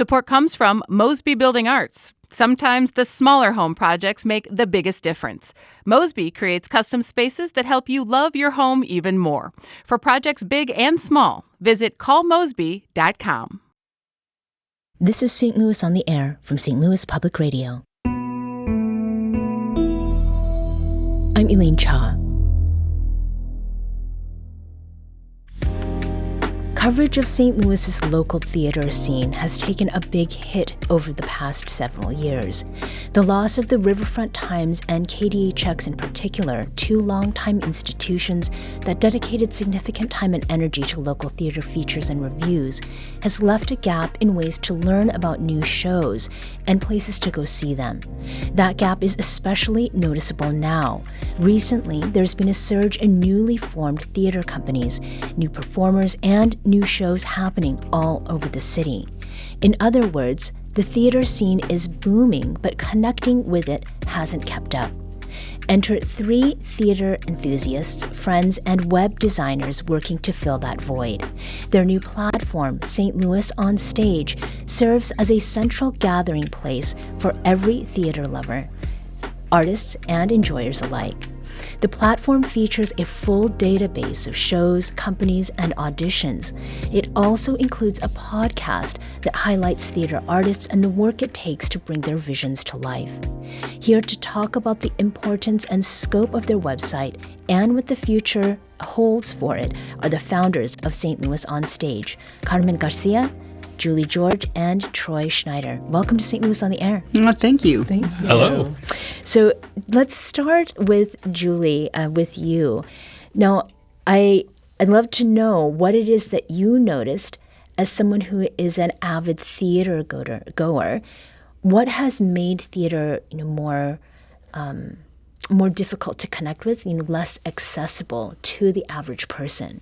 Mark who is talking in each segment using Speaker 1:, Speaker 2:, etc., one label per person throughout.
Speaker 1: Support comes from Mosby Building Arts. Sometimes the smaller home projects make the biggest difference. Mosby creates custom spaces that help you love your home even more. For projects big and small, visit callmosby.com.
Speaker 2: This is St. Louis on the Air from St. Louis Public Radio. I'm Elaine Cha. Coverage of St. Louis's local theater scene has taken a big hit over the past several years. The loss of the Riverfront Times and KDHX in particular, two longtime institutions that dedicated significant time and energy to local theater features and reviews, has left a gap in ways to learn about new shows and places to go see them. That gap is especially noticeable now. Recently, there's been a surge in newly formed theater companies, new performers, and new shows happening all over the city. In other words, the theater scene is booming, but connecting with it hasn't kept up. Enter three theater enthusiasts, friends, and web designers working to fill that void. Their new platform, St. Louis On Stage, serves as a central gathering place for every theater lover, artists and enjoyers alike. The platform features a full database of shows, companies, and auditions. It also includes a podcast that highlights theater artists and the work it takes to bring their visions to life. Here to talk about the importance and scope of their website and what the future holds for it are the founders of St. Louis On Stage, Carmen Garcia, Julie George, and Troy Schneider. Welcome to St. Louis on the Air.
Speaker 3: Thank you.
Speaker 2: Thank you.
Speaker 4: Hello.
Speaker 2: So let's start with Julie, with you. Now, I'd love to know what it is that you noticed as someone who is an avid theater goer. What has made theater, more difficult to connect with, less accessible to the average person?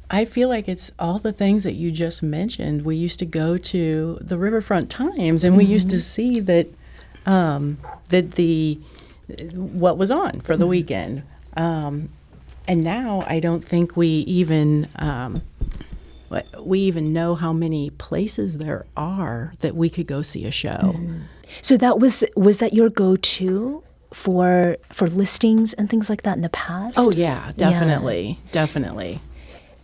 Speaker 3: I feel like it's all the things that you just mentioned. We used to go to the Riverfront Times, and we used to see that what was on for the weekend. And now I don't think we even know how many places there are that we could go see a show.
Speaker 2: So that was that your go-to for listings and things like that in the past?
Speaker 3: Oh yeah, definitely.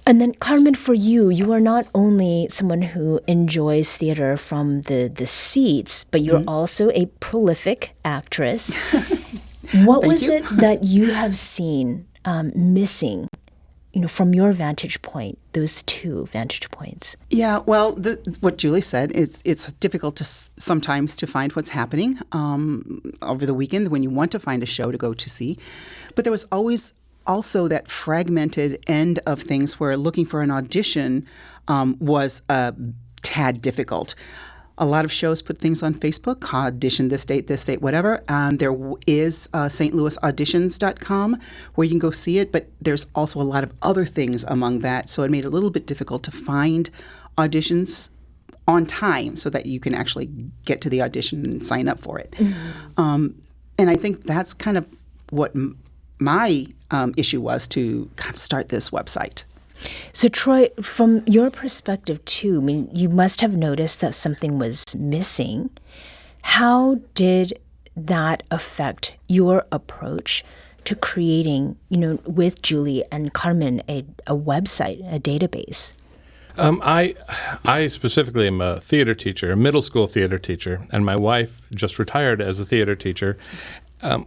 Speaker 2: And then, Carmen, for you, you are not only someone who enjoys theater from the seats, but you're also a prolific actress. What was it that you have seen missing, from your vantage point, those two vantage points?
Speaker 4: Yeah, well, what Julie said, it's difficult sometimes to find what's happening over the weekend when you want to find a show to go to see. But there was always also that fragmented end of things where looking for an audition was a tad difficult. A lot of shows put things on Facebook, audition this date, whatever. There is stlouisauditions.com where you can go see it, but there's also a lot of other things among that. So it made it a little bit difficult to find auditions on time so that you can actually get to the audition and sign up for it. And I think that's kind of what my issue was to kind of start this website.
Speaker 2: So, Troy, from your perspective, too, you must have noticed that something was missing. How did that affect your approach to creating, with Julie and Carmen, a website, a database?
Speaker 5: I specifically am a theater teacher, a middle school theater teacher, and my wife just retired as a theater teacher.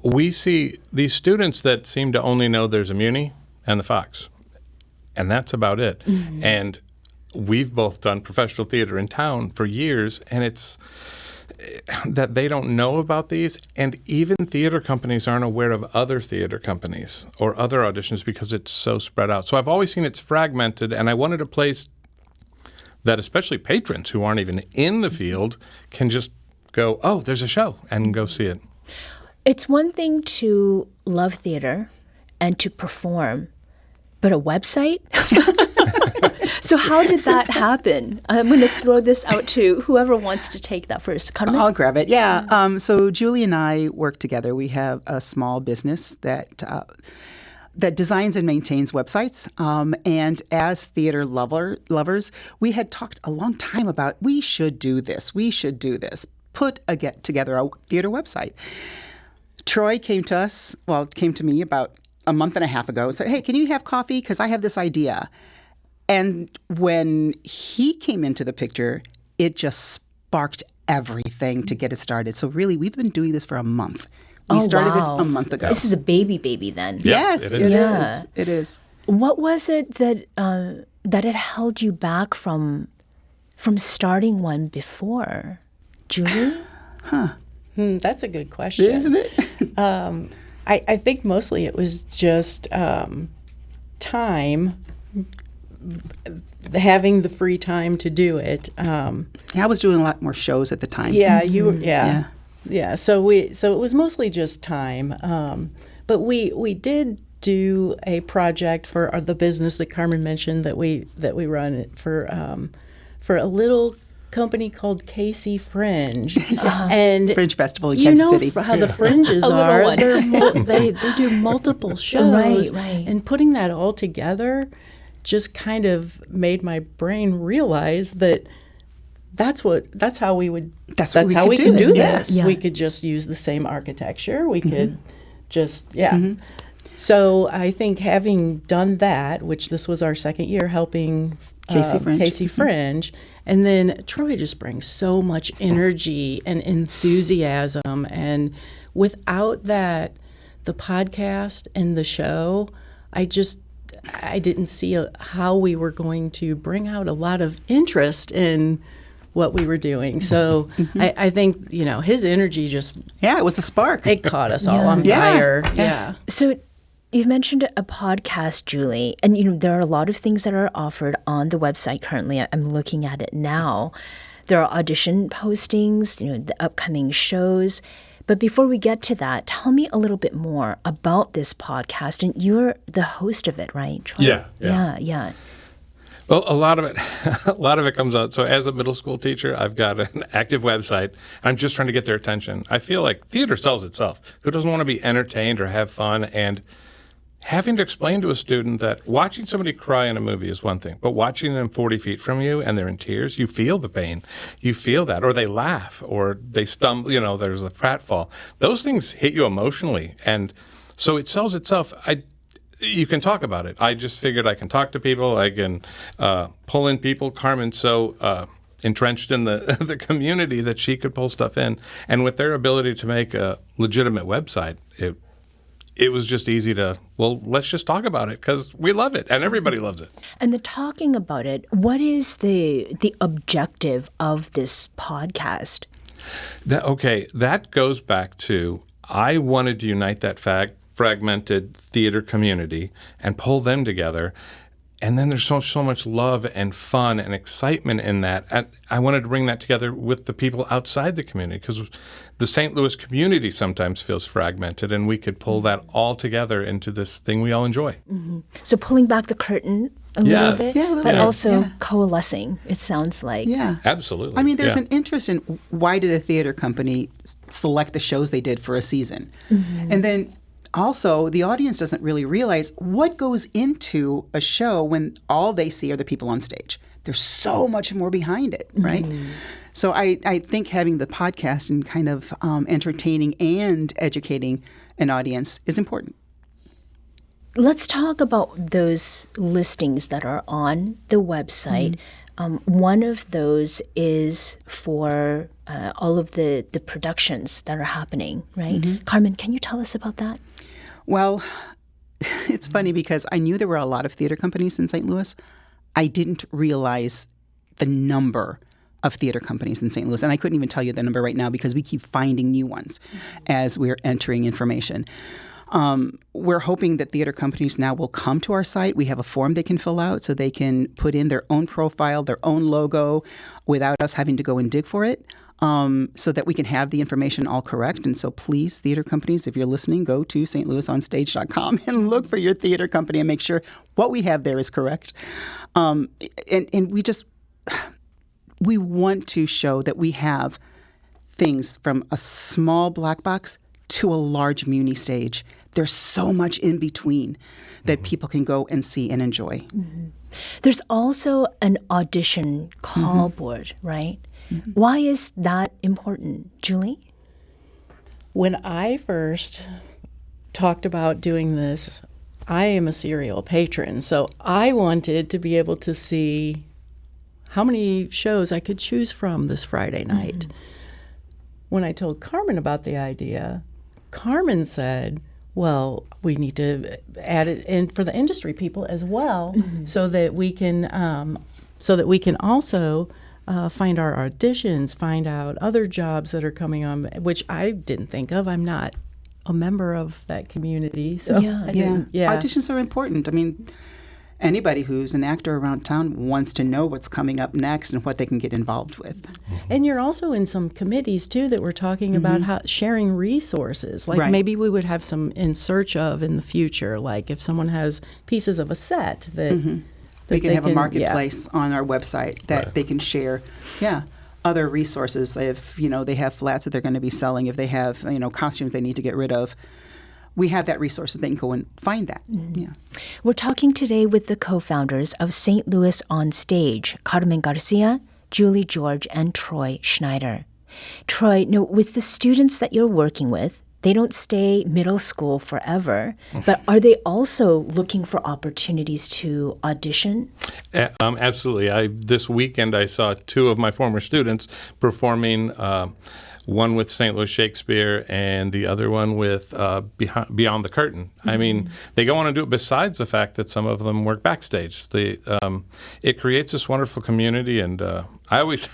Speaker 5: We see these students that seem to only know there's a Muni and the Fox, and that's about it. And we've both done professional theater in town for years, and it's that they don't know about these, and even theater companies aren't aware of other theater companies or other auditions because it's so spread out. So I've always seen it's fragmented, and I wanted a place that especially patrons who aren't even in the field can just go, oh, there's a show, and go see it.
Speaker 2: It's one thing to love theater and to perform, but a website? So how did that happen? I'm going to throw this out to whoever wants to take that first. Carmen?
Speaker 4: I'll grab it. Yeah. So Julie and I work together. We have a small business that that designs and maintains websites. And as theater lovers, we had talked a long time about we should do this. Put together a theater website. Troy came to me about a month and a half ago and said, hey, can you have coffee? Because I have this idea. And when he came into the picture, it just sparked everything to get it started. So really, we've been doing this for a month. We started this a month ago.
Speaker 2: This is a baby then.
Speaker 5: Yeah,
Speaker 4: Yes,
Speaker 5: it is.
Speaker 2: Yeah.
Speaker 4: It is.
Speaker 2: What was it that that it held you back from starting one before, Julie?
Speaker 3: That's a good question.
Speaker 4: Isn't it?
Speaker 3: I think mostly it was just time, having the free time to do it.
Speaker 4: I was doing a lot more shows at the time.
Speaker 3: Yeah, yeah. So it was mostly just time. But we did do a project for the business that Carmen mentioned that we run for a little company called Casey Fringe. And
Speaker 4: Fringe Festival in Kansas City.
Speaker 3: How the Fringes
Speaker 2: A little
Speaker 3: are.
Speaker 2: one.
Speaker 3: They do multiple shows.
Speaker 2: Right.
Speaker 3: And putting that all together just kind of made my brain realize that that's how we could do
Speaker 4: Yes.
Speaker 3: this.
Speaker 2: Yeah.
Speaker 3: We could just use the same architecture. We could just So I think having done that, which this was our second year helping Casey Fringe, and then Troy just brings so much energy and enthusiasm, and without that, the podcast and the show, I didn't see how we were going to bring out a lot of interest in what we were doing. So I think, his energy just,
Speaker 4: Yeah, it was a spark.
Speaker 3: it caught us all on
Speaker 4: Yeah.
Speaker 3: fire. Yeah.
Speaker 2: So you've mentioned a podcast, Julie, and there are a lot of things that are offered on the website currently. I'm looking at it now. There are audition postings, the upcoming shows. But before we get to that, tell me a little bit more about this podcast. And you're the host of it, right, Troy? Yeah.
Speaker 5: Well, a lot of it comes out. So as a middle school teacher, I've got an active website. I'm just trying to get their attention. I feel like theater sells itself. Who doesn't want to be entertained or have fun? And having to explain to a student that watching somebody cry in a movie is one thing, but watching them 40 feet from you and they're in tears, you feel the pain. You feel that. Or they laugh or they stumble, there's a pratfall. Those things hit you emotionally. And so it sells itself. You can talk about it. I just figured I can talk to people. I can pull in people. Carmen's so entrenched in the community that she could pull stuff in. And with their ability to make a legitimate website, it was just easy to, let's just talk about it because we love it and everybody loves it.
Speaker 2: And the talking about it, what is the objective of this podcast?
Speaker 5: That goes back to I wanted to unite that fragmented theater community and pull them together. And then there's so much love and fun and excitement in that. And I wanted to bring that together with the people outside the community because the St. Louis community sometimes feels fragmented, and we could pull that all together into this thing we all enjoy.
Speaker 2: Mm-hmm. So pulling back the curtain a little bit, but also coalescing, it sounds like.
Speaker 4: Yeah.
Speaker 5: Absolutely.
Speaker 4: I mean, there's an interest in why did a theater company select the shows they did for a season? Mm-hmm. And then also, the audience doesn't really realize what goes into a show when all they see are the people on stage. There's so much more behind it, right? Mm-hmm. So I think having the podcast and kind of entertaining and educating an audience is important.
Speaker 2: Let's talk about those listings that are on the website. One of those is for all of the productions that are happening, right? Mm-hmm. Carmen, can you tell us about that?
Speaker 4: Well, it's funny because I knew there were a lot of theater companies in St. Louis. I didn't realize the number of theater companies in St. Louis. And I couldn't even tell you the number right now because we keep finding new ones as we're entering information. We're hoping that theater companies now will come to our site. We have a form they can fill out so they can put in their own profile, their own logo without us having to go and dig for it. So that we can have the information all correct. And so please, theater companies, if you're listening, go to stlouisonstage.com and look for your theater company and make sure what we have there is correct. And we want to show that we have things from a small black box to a large Muni stage there's so much in between that people can go and see and enjoy.
Speaker 2: Mm-hmm. There's also an audition call board, right? Mm-hmm. Why is that important, Julie?
Speaker 3: When I first talked about doing this, I am a serial patron, so I wanted to be able to see how many shows I could choose from this Friday night. Mm-hmm. When I told Carmen about the idea, Carmen said, well, we need to add it in for the industry people as well, mm-hmm. so that we can also find our auditions, find out other jobs that are coming on, which I didn't think of. I'm not a member of that community, so
Speaker 4: auditions are important. I mean, anybody who's an actor around town wants to know what's coming up next and what they can get involved with.
Speaker 3: Mm-hmm. And you're also in some committees, too, that we're talking mm-hmm. about how sharing resources. Like maybe we would have some in search of in the future, like if someone has pieces of a set that... Mm-hmm.
Speaker 4: We can have a marketplace on our website that they can share. Other resources. If they have flats that they're going to be selling, if they have costumes they need to get rid of, we have that resource so they can go and find that. Mm-hmm. Yeah.
Speaker 2: We're talking today with the co-founders of St. Louis On Stage, Carmen Garcia, Julie George, and Troy Schneider. Troy, with the students that you're working with, they don't stay middle school forever, but are they also looking for opportunities to audition?
Speaker 5: Absolutely. This weekend I saw two of my former students performing, one with St. Louis Shakespeare and the other one with Beyond the Curtain. Mm-hmm. I mean, they go on and do it besides the fact that some of them work backstage. It creates this wonderful community, and I always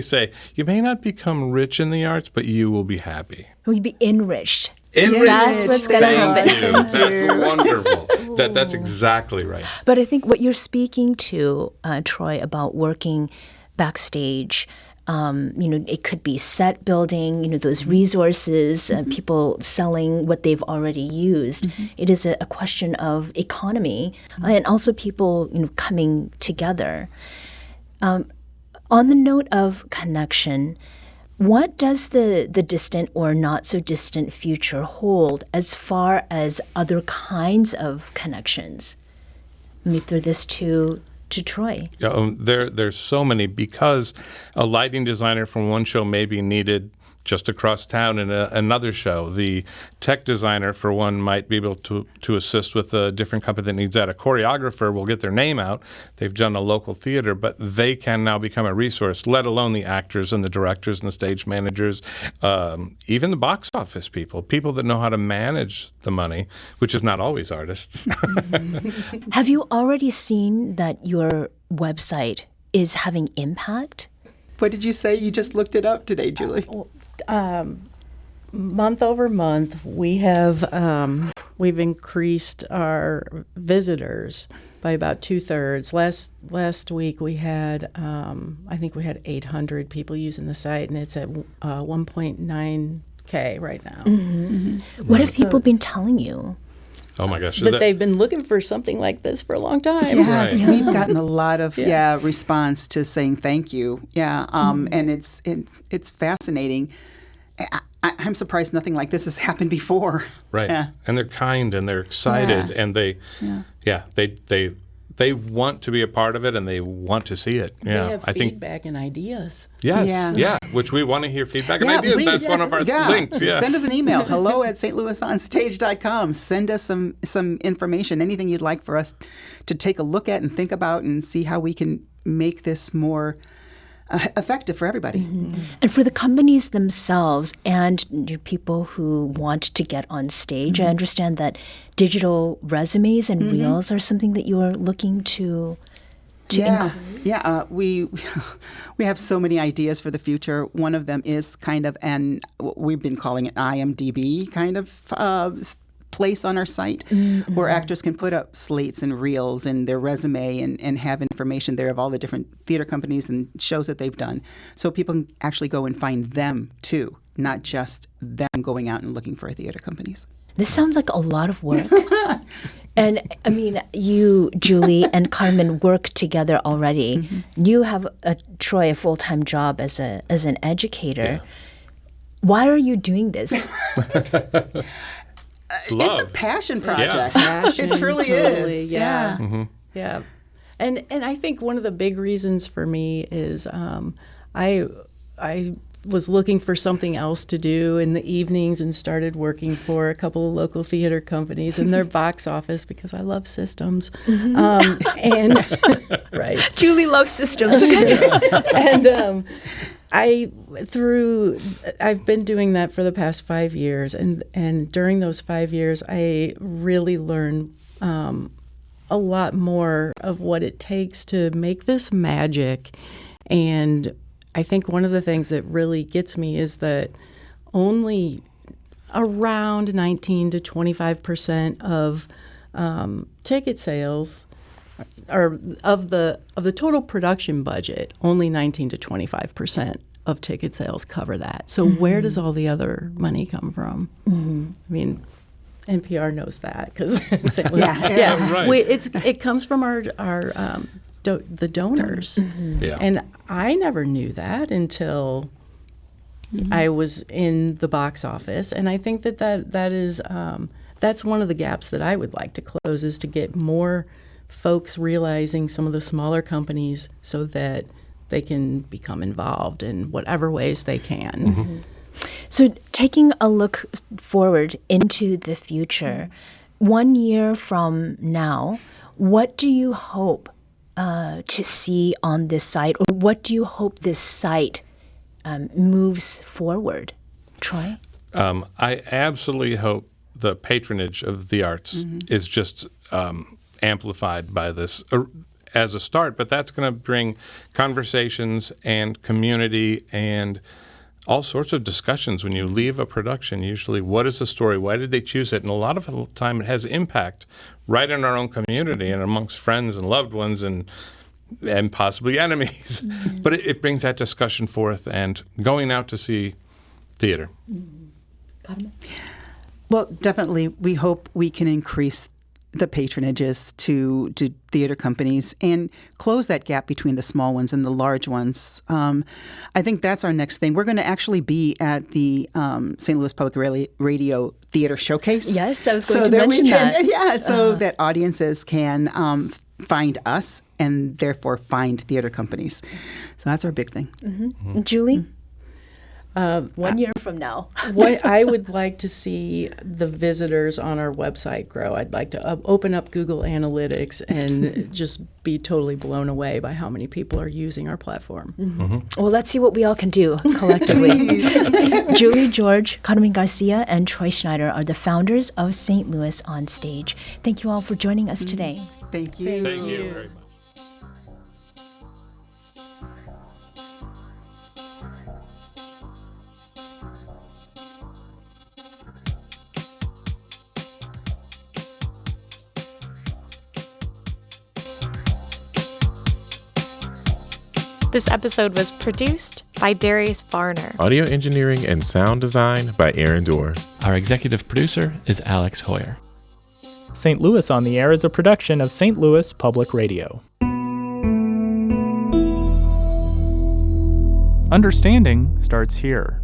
Speaker 5: say, you may not become rich in the arts, but you will be happy.
Speaker 2: Will you be enriched?
Speaker 5: That's
Speaker 2: what's going to happen.
Speaker 5: That's wonderful. That's exactly right.
Speaker 2: But I think what you're speaking to, Troy, about working backstage, it could be set building, those resources, people selling what they've already used. Mm-hmm. It is a question of economy and also people, coming together. On the note of connection, what does the distant or not so distant future hold as far as other kinds of connections? Let me throw this to Troy.
Speaker 5: There's so many, because a lighting designer from one show may be needed just across town in another show. The tech designer for one might be able to assist with a different company that needs that. A choreographer will get their name out. They've done a local theater, but they can now become a resource, let alone the actors and the directors and the stage managers, even the box office people that know how to manage the money, which is not always artists.
Speaker 2: Have you already seen that your website is having impact?
Speaker 4: What did you say? You just looked it up today, Julie.
Speaker 3: Month over month, we have we've increased our visitors by about 2/3. Last week we had I think we had 800 people using the site, and it's at 1.9K right now.
Speaker 2: Mm-hmm. Mm-hmm. What have people been telling you?
Speaker 5: Oh my gosh!
Speaker 3: That they've been looking for something like this for a long time.
Speaker 4: Yes, we've gotten a lot of response to saying thank you. And it's fascinating. I'm surprised nothing like this has happened before.
Speaker 5: Right. Yeah. And they're kind and they're excited and they want to be a part of it and they want to see it.
Speaker 3: They have feedback and ideas.
Speaker 5: Yes. Yeah. Which we want to hear feedback and ideas. Please. That's one of our links. Yeah.
Speaker 4: Send us an email, hello@stlouisonstage.com. Send us some information, anything you'd like for us to take a look at and think about and see how we can make this more effective for everybody.
Speaker 2: Mm-hmm. And for the companies themselves and people who want to get on stage, I understand that digital resumes and reels are something that you are looking to
Speaker 4: we have so many ideas for the future. One of them is kind of we've been calling it IMDb kind of place on our site where actors can put up slates and reels and their resume and have information there of all the different theater companies and shows that they've done. So people can actually go and find them too, not just them going out and looking for theater companies.
Speaker 2: This sounds like a lot of work. And I mean, you, Julie, and Carmen work together already. Mm-hmm. You have, Troy, a full-time job as an educator. Yeah. Why are you doing this?
Speaker 5: It's love.
Speaker 4: It's a passion project.
Speaker 5: Yeah.
Speaker 3: Passion,
Speaker 4: It truly
Speaker 3: totally,
Speaker 4: is.
Speaker 3: yeah.
Speaker 5: Mm-hmm.
Speaker 3: Yeah. And I think one of the big reasons for me is I was looking for something else to do in the evenings and started working for a couple of local theater companies in their box office because I love systems. And right.
Speaker 2: Julie loves systems.
Speaker 3: And I've been doing that for the past 5 years, and during those 5 years, I really learned a lot more of what it takes to make this magic. And I think one of the things that really gets me is that only around 19 to 25% of ticket sales or of the total production budget, only 19 to 25% of ticket sales cover that. So where does all the other money come from? I mean, NPR knows that because
Speaker 5: Right.
Speaker 3: it comes from our the donors,
Speaker 5: Yeah.
Speaker 3: and I never knew that until I was in the box office. And I think that is that's one of the gaps that I would like to close, is to get more folks realizing some of the smaller companies so that they can become involved in whatever ways they can.
Speaker 2: So taking a look forward into the future, 1 year from now, what do you hope to see on this site, or what do you hope this site moves forward? Troy?
Speaker 5: I absolutely hope the patronage of the arts is just amplified by this as a start, but that's going to bring conversations and community and all sorts of discussions when you leave a production. Usually, what is the story? Why did they choose it? And a lot of the time, it has impact right in our own community and amongst friends and loved ones and possibly enemies. But it brings that discussion forth and going out to see theater.
Speaker 4: Well, definitely, we hope we can increase the patronages to theater companies and close that gap between the small ones and the large ones. I think that's our next thing. We're going to actually be at the St. Louis Public Radio Theater Showcase.
Speaker 2: Yes, I was going to mention that.
Speaker 4: Yeah, so that audiences can find us and therefore find theater companies. So that's our big thing.
Speaker 2: Julie? 1 year from now.
Speaker 3: What I would like to see the visitors on our website grow. I'd like to open up Google Analytics and just be totally blown away by how many people are using our platform.
Speaker 2: Well, let's see what we all can do collectively. Julie George, Carmen Garcia, and Troy Schneider are the founders of St. Louis On Stage. Thank you all for joining us today.
Speaker 4: Thank you.
Speaker 5: Thank you very much.
Speaker 6: This episode was produced by Darius Varner.
Speaker 7: Audio engineering and sound design by Aaron Dorr.
Speaker 8: Our executive producer is Alex Hoyer.
Speaker 9: St. Louis on the Air is a production of St. Louis Public Radio. Understanding starts here.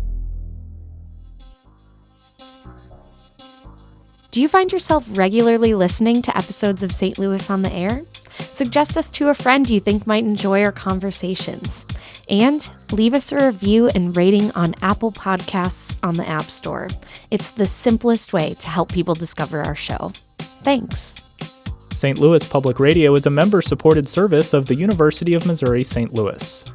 Speaker 6: Do you find yourself regularly listening to episodes of St. Louis on the Air? Suggest us to a friend you think might enjoy our conversations. And leave us a review and rating on Apple Podcasts on the App Store. It's the simplest way to help people discover our show. Thanks.
Speaker 9: St. Louis Public Radio is a member-supported service of the University of Missouri St. Louis.